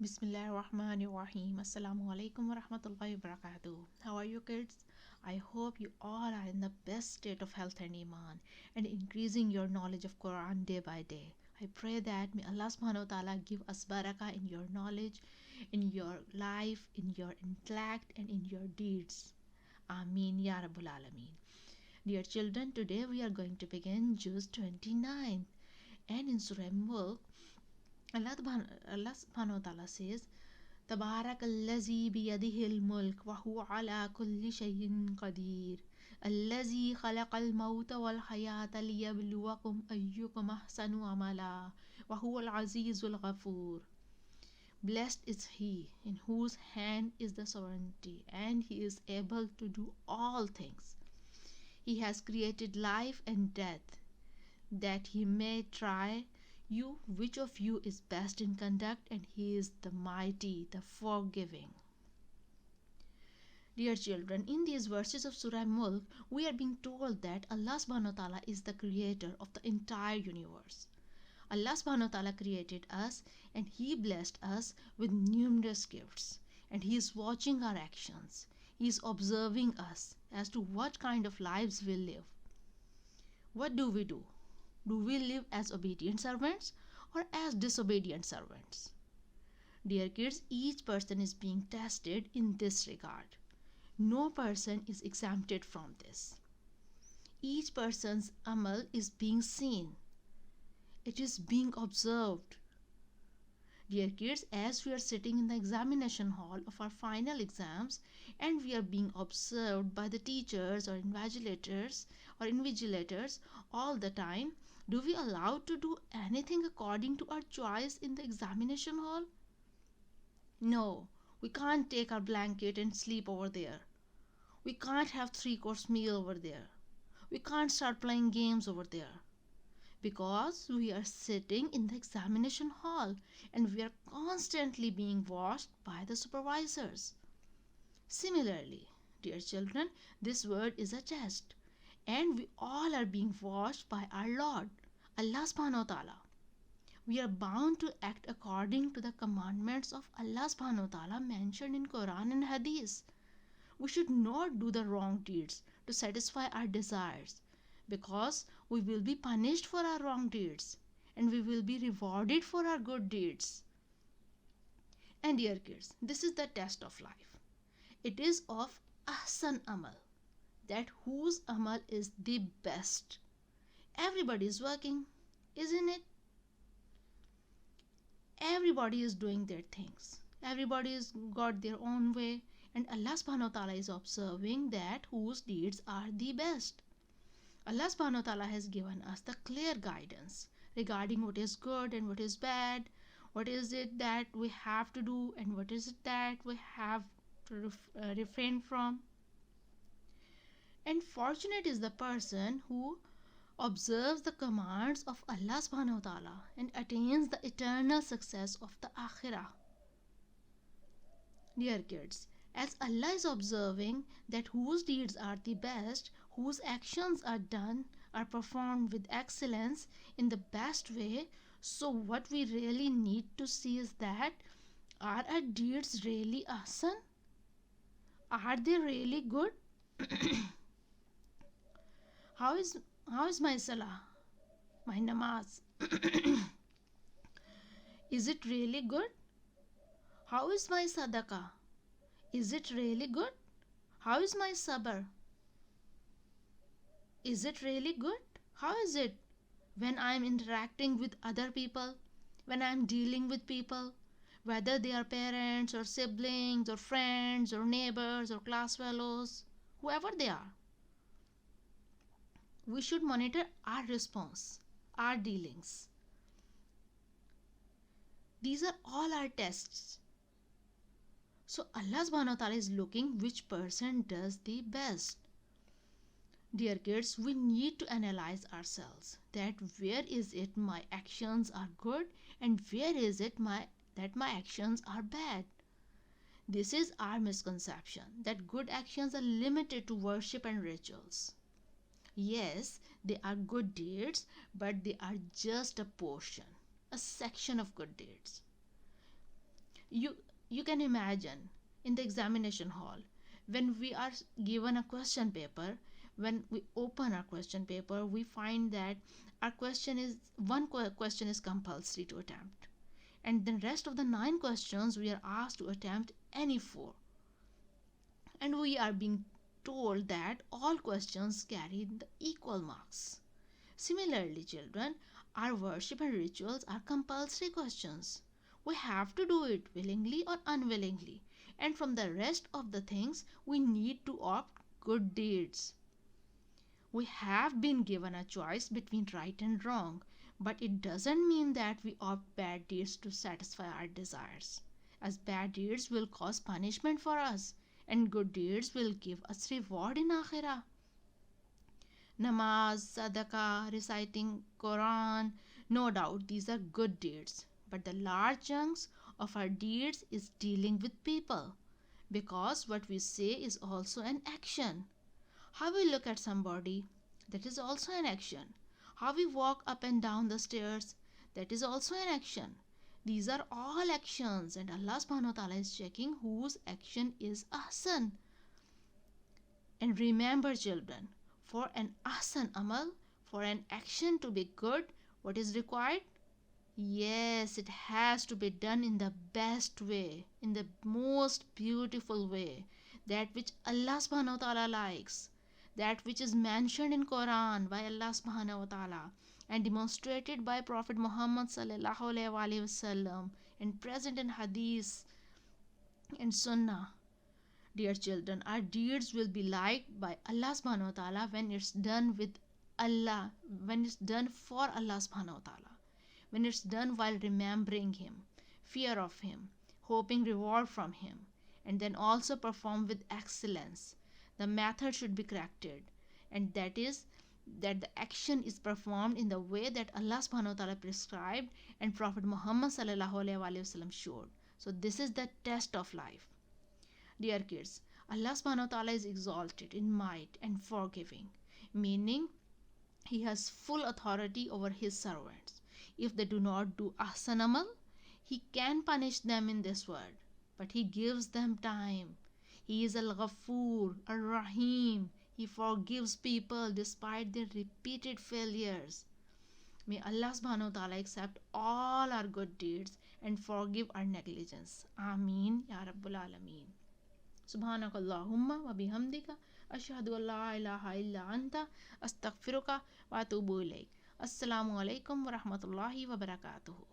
Bismillahirrahmanirrahim. Assalamu alaikum wa rahmatullahi wa barakatuh. How are you kids? I hope you all are in the best state of health and iman and increasing your knowledge of Quran day by day. I pray that may Allah subhanahu wa ta'ala give us barakah in your knowledge, in your life, in your intellect and in your deeds. Ameen Ya Rabbul Alameen. Dear children, today we are going to begin Juzz 29 and in Surah Mulk Allah subhanahu wa ta'ala says تبارك الذي بيده الملك وهو على كل شيء قدير الذي خلق الموت والحياة ليبلوكم أيكم أحسن عملا وهو العزيز الغفور. Blessed is he in whose hand is the sovereignty and he is able to do all things. He has created life and death that he may try you which of you is best in conduct, and he is the mighty, the forgiving. Dear children, in these verses of Surah Mulk, we are being told that Allah subhanahu wa ta'ala is the creator of the entire universe. Allah subhanahu wa ta'ala created us and he blessed us with numerous gifts, and he is watching our actions. He is observing us as to what kind of lives we live. What do we do? Do we live as obedient servants or as disobedient servants? Dear kids, each person is being tested in this regard. No person is exempted from this. Each person's amal is being seen. It is being observed. Dear kids, as we are sitting in the examination hall of our final exams and we are being observed by the teachers or invigilators all the time, do we allow to do anything according to our choice in the examination hall? No, we can't take our blanket and sleep over there. We can't have three-course meal over there. We can't start playing games over there. Because we are sitting in the examination hall and we are constantly being watched by the supervisors. Similarly, dear children, this world is a test and we all are being watched by our Lord, Allah subhanahu wa ta'ala. We are bound to act according to the commandments of Allah subhanahu wa ta'ala mentioned in Quran and Hadith. We should not do the wrong deeds to satisfy our desires, because we will be punished for our wrong deeds and we will be rewarded for our good deeds. And dear kids, this is the test of life. It is of ahsan amal, that whose amal is the best. Everybody is working, isn't it? Everybody is doing their things. Everybody has got their own way, and Allah subhanahu wa ta'ala is observing that whose deeds are the best. Allah subhanahu wa ta'ala has given us the clear guidance regarding what is good and what is bad, what is it that we have to do and what is it that we have to refrain from. And fortunate is the person who observes the commands of Allah subhanahu wa ta'ala and attains the eternal success of the akhirah. Dear kids, as Allah is observing that whose deeds are the best, whose actions are performed with excellence in the best way, so what we really need to see is that, are our deeds really ahsan? Are they really good? how is my salah, my namaz? Is it really good? How is my sadaqah? Is it really good? How is my sabr? Is it really good? How is it when I am interacting with other people, when I am dealing with people, whether they are parents or siblings or friends or neighbors or class fellows, whoever they are? We should monitor our response, our dealings. These are all our tests. So Allah subhanahu wa ta'ala is looking which person does the best. Dear kids, we need to analyze ourselves, that where is it my actions are good and where is it that my actions are bad. This is our misconception, that good actions are limited to worship and rituals. Yes, they are good deeds, but they are just a portion, a section of good deeds. You you can imagine in the examination hall when we are given a question paper, when we open our question paper, we find that our question is question is compulsory to attempt, and the rest of the 9 questions we are asked to attempt any 4, and we are being told that all questions carry the equal marks. Similarly, children, our worship and rituals are compulsory questions. We have to do it willingly or unwillingly, and from the rest of the things, we need to opt good deeds. We have been given a choice between right and wrong, but it doesn't mean that we opt bad deeds to satisfy our desires, as bad deeds will cause punishment for us, and good deeds will give us reward in Akhirah. Namaz, sadaqah, reciting Quran, no doubt these are good deeds. But the large chunks of our deeds is dealing with people, because what we say is also an action. How we look at somebody, that is also an action. How we walk up and down the stairs, that is also an action. These are all actions, and Allah subhanahu wa ta'ala is checking whose action is ahsan. And remember, children, for an ahsan amal, for an action to be good, what is required? Yes, it has to be done in the best way, in the most beautiful way, that which Allah subhanahu wa ta'ala likes, that which is mentioned in Quran by Allah subhanahu wa ta'ala and demonstrated by Prophet Muhammad sallallahu alaihi wasallam and present in hadith and sunnah. Dear children, our deeds will be liked by Allah subhanahu wa ta'ala when it's done with Allah, when it's done for Allah subhanahu wa ta'ala, when it's done while remembering Him, fear of Him, hoping reward from Him, and then also performed with excellence. The method should be corrected, and that is that the action is performed in the way that Allah subhanahu wa ta'ala prescribed and Prophet Muhammad sallallahu alaihi wasallam showed. So this is the test of life. Dear kids, Allah subhanahu wa ta'ala is exalted in might and forgiving, meaning He has full authority over His servants. If they do not do ahsan amal, He can punish them in this world, but He gives them time. He is Al-Ghafoor, Ar-Rahim. He forgives people despite their repeated failures. May Allah subhanahu wa ta'ala accept all our good deeds and forgive our negligence. Ameen, Ya Rabbul Alameen. Subhanakallahumma wa bihamdika ashhadu an la ilaha illa anta astaghfiruka wa atubu ilaik. Assalamu alaikum wa rahmatullahi wa barakatuhu.